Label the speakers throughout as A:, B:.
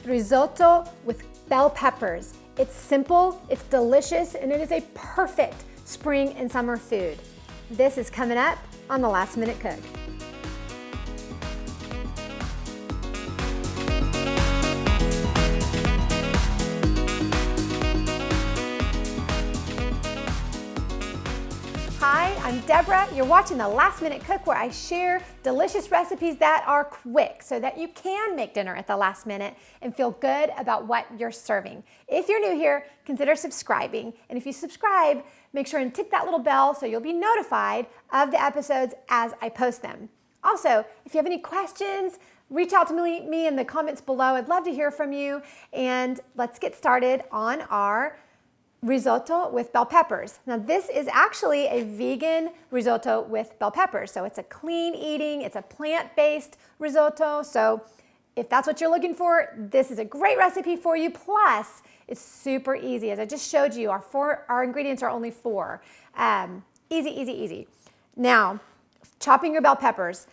A: risotto with bell peppers. It's simple, it's delicious, and it is a perfect spring and summer food. This is coming up on the Last Minute Cook. Hi, I'm Deborah. You're watching the Last Minute Cook, where I share delicious recipes that are quick so that you can make dinner at the last minute and feel good about what you're serving. If you're new here, consider subscribing. And if you subscribe, make sure and tick that little bell so you'll be notified of the episodes as I post them. Also, if you have any questions, reach out to me in the comments below. I'd love to hear from you. And let's get started on our risotto with bell peppers. Now this is actually a vegan risotto with bell peppers. So it's a clean eating, it's a plant-based risotto. So if that's what you're looking for, this is a great recipe for you. Plus, it's super easy. As I just showed you, our ingredients are only 4. Easy, easy, easy. Now, chopping your bell peppers.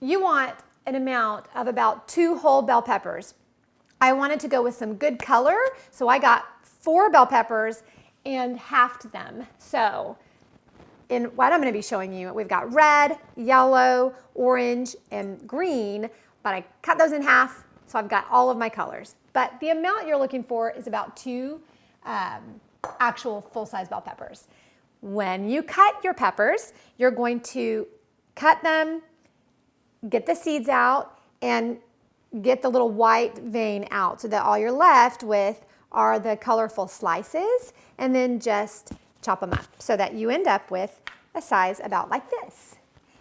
A: You want an amount of about 2 whole bell peppers. I wanted to go with some good color, so I got 4 bell peppers and halved them. So in what I'm going to be showing you, we've got red, yellow, orange, and green, but I cut those in half, so I've got all of my colors. But the amount you're looking for is about 2 actual full-size bell peppers. When you cut your peppers, you're going to cut them, get the seeds out, and get the little white vein out so that all you're left with are the colorful slices, and then just chop them up so that you end up with a size about like this.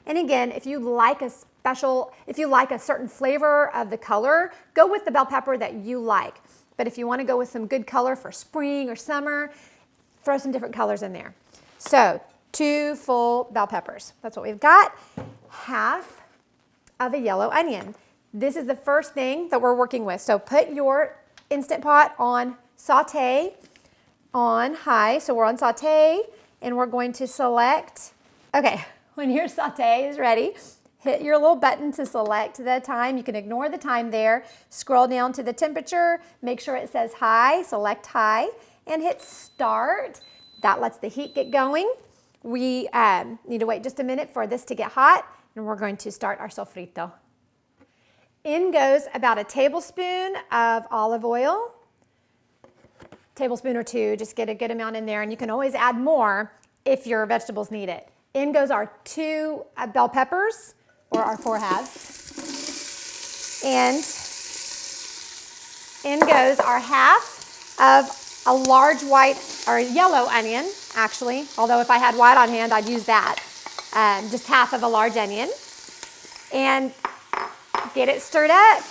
A: And again, if you like a certain flavor of the color, go with the bell pepper that you like. But if you want to go with some good color for spring or summer, throw some different colors in there. So 2 full bell peppers. That's what we've got. Half of a yellow onion. This is the first thing that we're working with. So put your Instant Pot on saute on high. So we're on saute, and we're going to select, okay, when your saute is ready, hit your little button to select the time. You can ignore the time there. Scroll down to the temperature, make sure it says high, select high, and hit start. That lets the heat get going. We need to wait just a minute for this to get hot, and we're going to start our sofrito. In goes about a tablespoon of olive oil, tablespoon or 2, just get a good amount in there, and you can always add more if your vegetables need it. In goes our 2 bell peppers, or our 4 halves, and in goes our half of a large white or yellow onion, actually, although if I had white on hand, I'd use that. Just half of a large onion, and get it stirred up.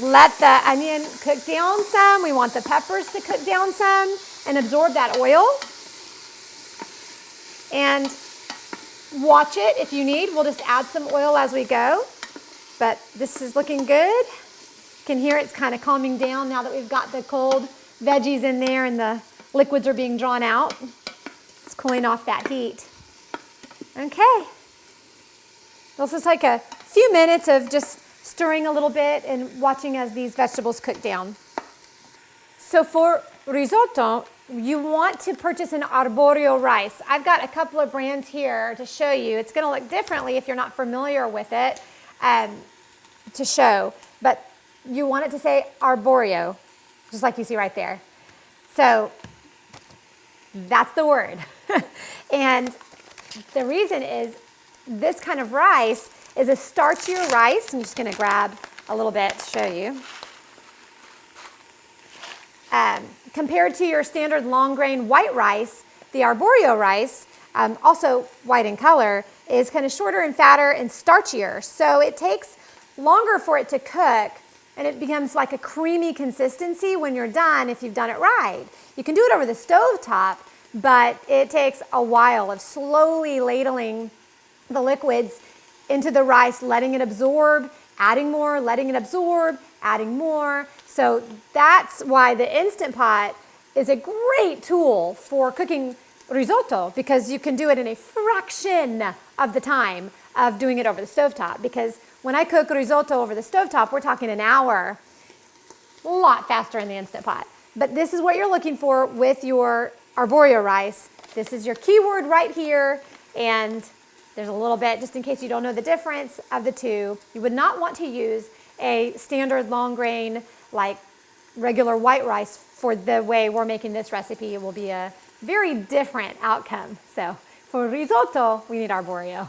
A: Let the onion cook down some. We want the peppers to cook down some and absorb that oil. And watch it if you need. We'll just add some oil as we go. But this is looking good. You can hear it's kind of calming down now that we've got the cold veggies in there and the liquids are being drawn out. It's cooling off that heat. Okay. This is like a few minutes of just stirring a little bit and watching as these vegetables cook down. So for risotto, you want to purchase an arborio rice. I've got a couple of brands here to show you. It's going to look differently if you're not familiar with it to show, but you want it to say arborio, just like you see right there. So that's the word. And the reason is this kind of rice is a starchier rice. I'm just going to grab a little bit to show you. Compared to your standard long grain white rice, the arborio rice, also white in color, is kind of shorter and fatter and starchier. So it takes longer for it to cook, and it becomes like a creamy consistency when you're done if you've done it right. You can do it over the stove top, but it takes a while of slowly ladling the liquids into the rice, letting it absorb, adding more, letting it absorb, adding more. So that's why the Instant Pot is a great tool for cooking risotto, because you can do it in a fraction of the time of doing it over the stovetop, because when I cook risotto over the stovetop, we're talking an hour, a lot faster in the Instant Pot. But this is what you're looking for with your arborio rice. This is your keyword right here, and there's a little bit, just in case you don't know the difference of the two. You would not want to use a standard long grain, like regular white rice for the way we're making this recipe. It will be a very different outcome. So for risotto, we need arborio.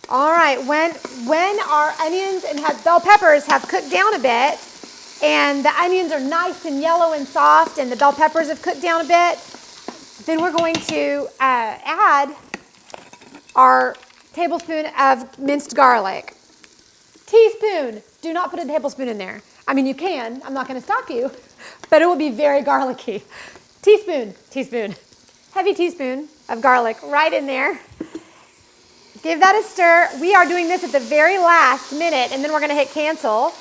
A: All right, when our onions and bell peppers have cooked down a bit, and the onions are nice and yellow and soft, and the bell peppers have cooked down a bit, then we're going to add our tablespoon of minced garlic. Teaspoon. Do not put a tablespoon in there. I mean, you can. I'm not going to stop you, but it will be very garlicky. Teaspoon. Heavy teaspoon of garlic right in there. Give that a stir. We are doing this at the very last minute, and then we're going to hit cancel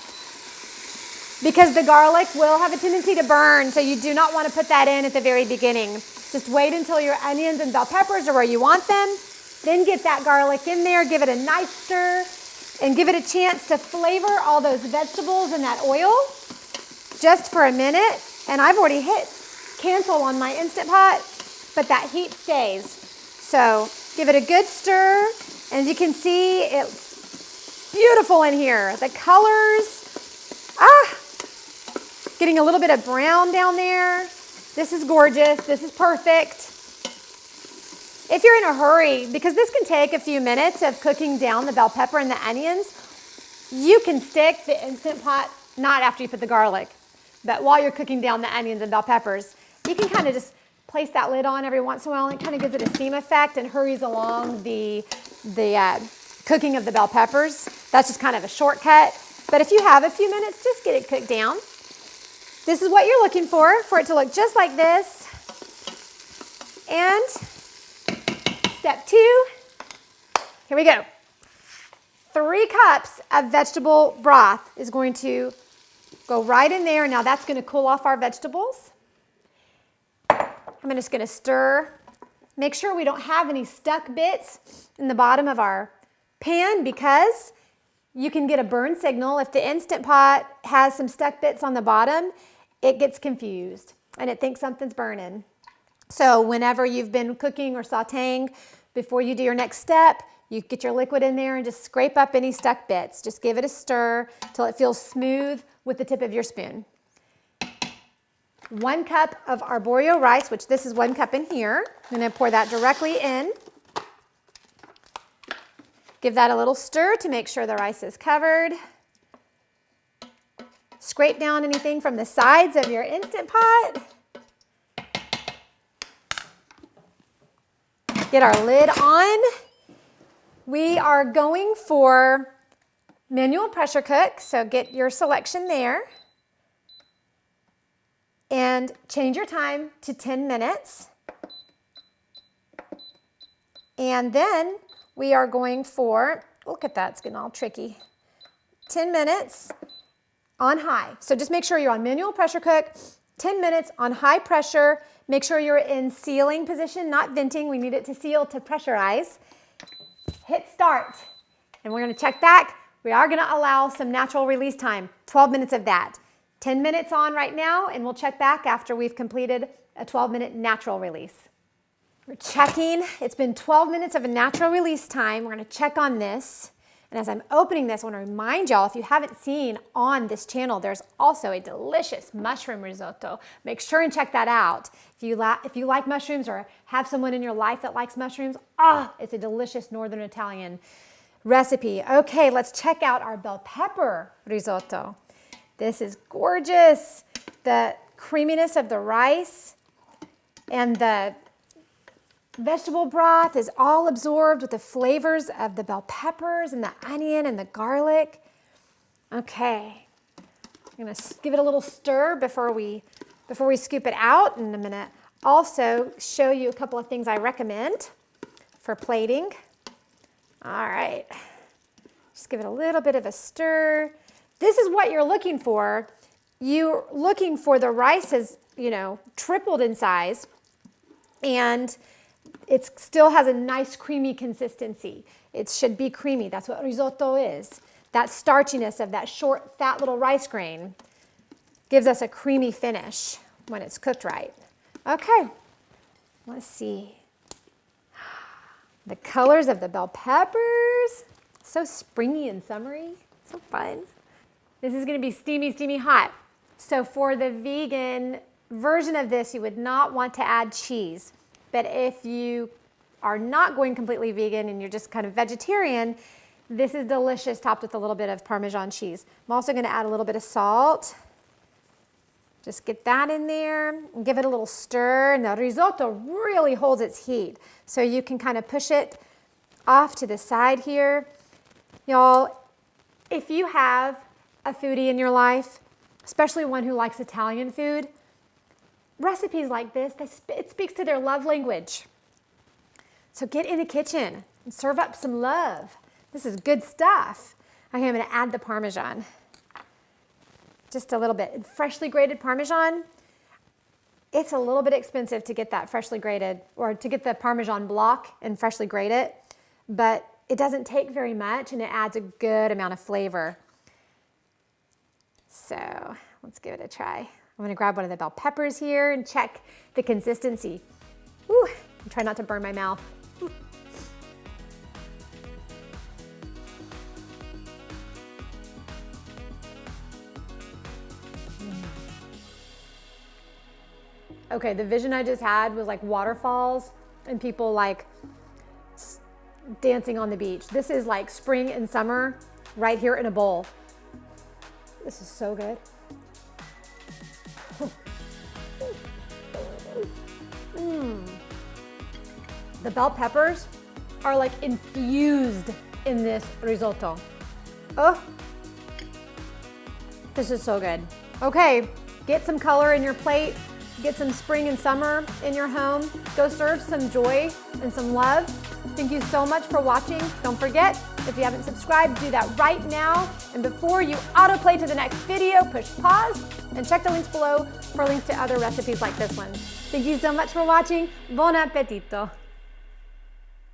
A: because the garlic will have a tendency to burn, so you do not want to put that in at the very beginning. Just wait until your onions and bell peppers are where you want them. Then get that garlic in there, give it a nice stir, and give it a chance to flavor all those vegetables in that oil just for a minute. And I've already hit cancel on my Instant Pot, but that heat stays. So give it a good stir. As you can see, it's beautiful in here. The colors, getting a little bit of brown down there. This is gorgeous. This is perfect. If you're in a hurry, because this can take a few minutes of cooking down the bell pepper and the onions, you can stick the Instant Pot, not after you put the garlic, but while you're cooking down the onions and bell peppers, you can kind of just place that lid on every once in a while, and it kind of gives it a steam effect and hurries along the cooking of the bell peppers. That's just kind of a shortcut. But if you have a few minutes, just get it cooked down. This is what you're looking for it to look just like this. And step 2, here we go. 3 cups of vegetable broth is going to go right in there. Now that's going to cool off our vegetables. I'm just going to stir. Make sure we don't have any stuck bits in the bottom of our pan, because you can get a burn signal. If the Instant Pot has some stuck bits on the bottom, it gets confused and it thinks something's burning. So whenever you've been cooking or sauteing, before you do your next step, you get your liquid in there and just scrape up any stuck bits. Just give it a stir till it feels smooth with the tip of your spoon. 1 cup of arborio rice, which this is 1 cup in here. I'm going to pour that directly in. Give that a little stir to make sure the rice is covered. Scrape down anything from the sides of your Instant Pot. Get our lid on. We are going for manual pressure cook, so get your selection there. And change your time to 10 minutes. And then we are going for, look at that, it's getting all tricky. 10 minutes on high. So just make sure you're on manual pressure cook, 10 minutes on high pressure. Make sure you're in sealing position, not venting. We need it to seal to pressurize. Hit start. And we're going to check back. We are going to allow some natural release time, 12 minutes of that. 10 minutes on right now, and we'll check back after we've completed a 12-minute natural release. We're checking. It's been 12 minutes of a natural release time. We're going to check on this. And as I'm opening this, I want to remind y'all, if you haven't seen on this channel, there's also a delicious mushroom risotto. Make sure and check that out. If you like mushrooms or have someone in your life that likes mushrooms, it's a delicious Northern Italian recipe. Okay, let's check out our bell pepper risotto. This is gorgeous. The creaminess of the rice and the vegetable broth is all absorbed with the flavors of the bell peppers and the onion and the garlic. Okay, I'm gonna give it a little stir before we scoop it out, and I'm gonna also show you a couple of things I recommend for plating. All right, just give it a little bit of a stir. This is what you're looking for. You're looking for the rice has, tripled in size, and it still has a nice creamy consistency. It should be creamy. That's what risotto is. That starchiness of that short, fat little rice grain gives us a creamy finish when it's cooked right. Okay, let's see. The colors of the bell peppers, so springy and summery, so fun. This is gonna be steamy, steamy hot. So for the vegan version of this, you would not want to add cheese. But if you are not going completely vegan and you're just kind of vegetarian, this is delicious topped with a little bit of Parmesan cheese. I'm also gonna add a little bit of salt. Just get that in there and give it a little stir. And the risotto really holds its heat. So you can kind of push it off to the side here. Y'all, if you have a foodie in your life, especially one who likes Italian food, recipes like this, it speaks to their love language. So get in the kitchen and serve up some love. This is good stuff. Okay, I'm gonna add the Parmesan. Just a little bit. Freshly grated Parmesan, it's a little bit expensive to get that freshly grated, or to get the Parmesan block and freshly grate it, but it doesn't take very much and it adds a good amount of flavor. So let's give it a try. I'm gonna grab one of the bell peppers here and check the consistency. Ooh, and try not to burn my mouth. Okay, the vision I just had was like waterfalls and people like dancing on the beach. This is like spring and summer right here in a bowl. This is so good. The bell peppers are like infused in this risotto. Oh, this is so good. Okay, get some color in your plate. Get some spring and summer in your home. Go serve some joy and some love. Thank you so much for watching. Don't forget, if you haven't subscribed, do that right now. And before you autoplay to the next video, push pause and check the links below for links to other recipes like this one. Thank you so much for watching. Buon appetito.